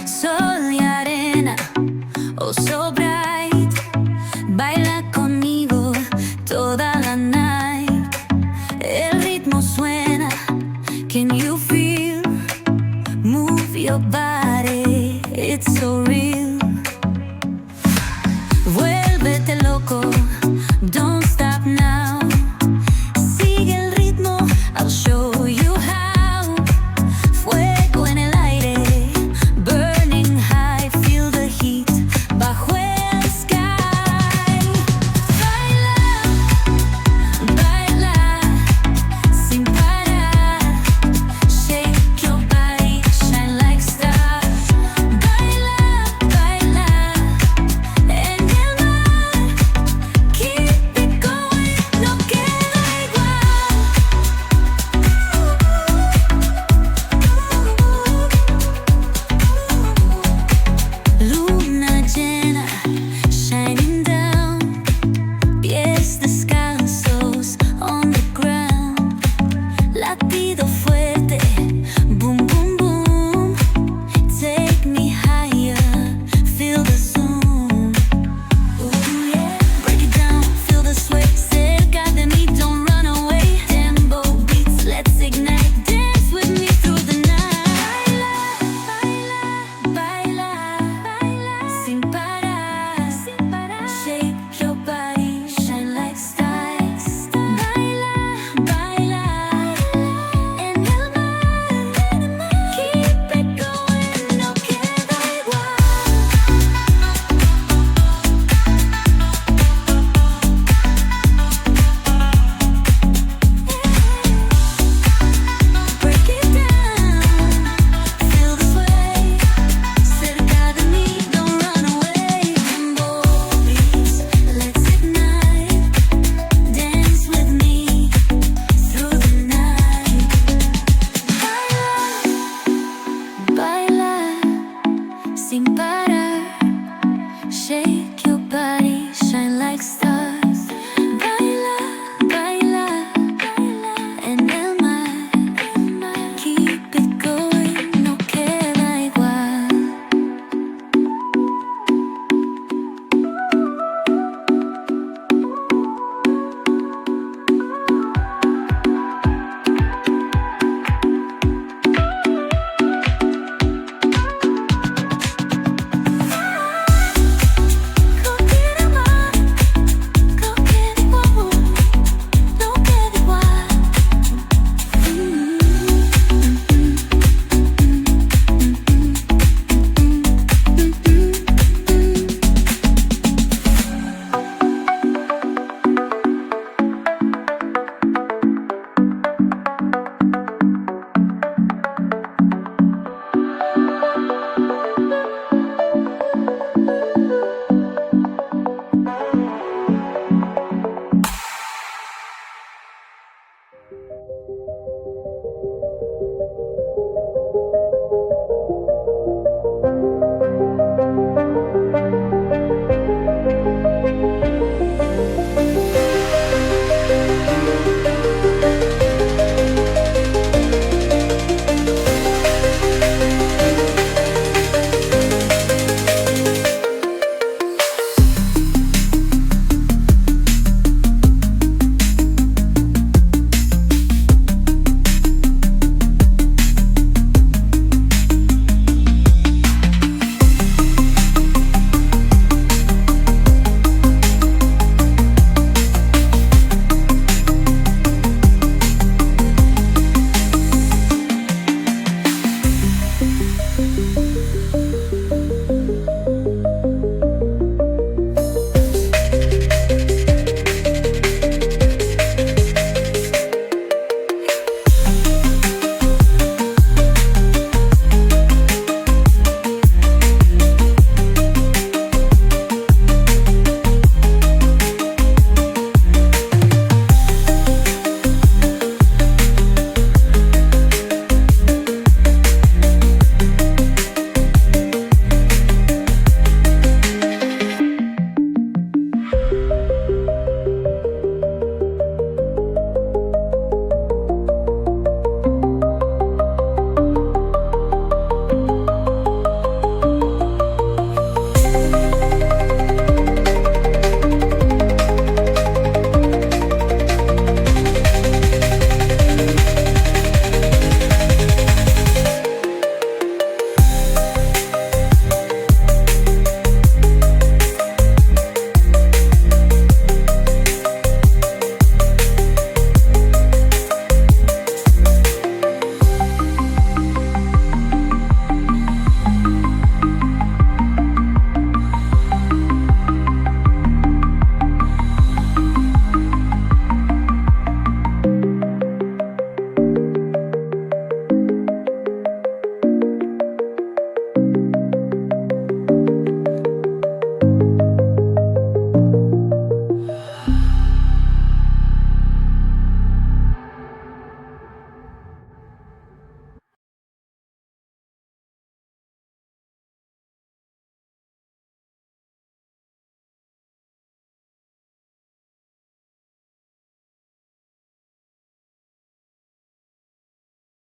sol y arena, oh so bright. Baila conmigo toda la night. El ritmo suena, can you feel? Move your body, it's so real. Vuélvete loco, don't stop now. Sigue el ritmo, I'll show you how. Fuego en el aire, burning high, feel the heat bajo el sky. Baila, baila, sin parar. Shake your body, shine like stars. Baila, baila, en el mar. Keep it going, no queda igual. Luna llena, shining down. Pies descalzos on the ground. Latido fuerte, boom, boom, boom. Take me higher, feel the zoom. Ooh, yeah. Break it down, feel the sway. Cerca de mí, don't run away. Tempo beats, let's ignite. Dance with me through the night. Baila, baila, baila, sin parar, sin parar. Shake your body, shine like stars. Baila, baila, en el mar. Keep it going, no queda igual. Break it down, feel the sway. Cerca de mí, don't run away. Tempo beats, let's ignite. Dance with me through the night. Baila, baila, sin parar.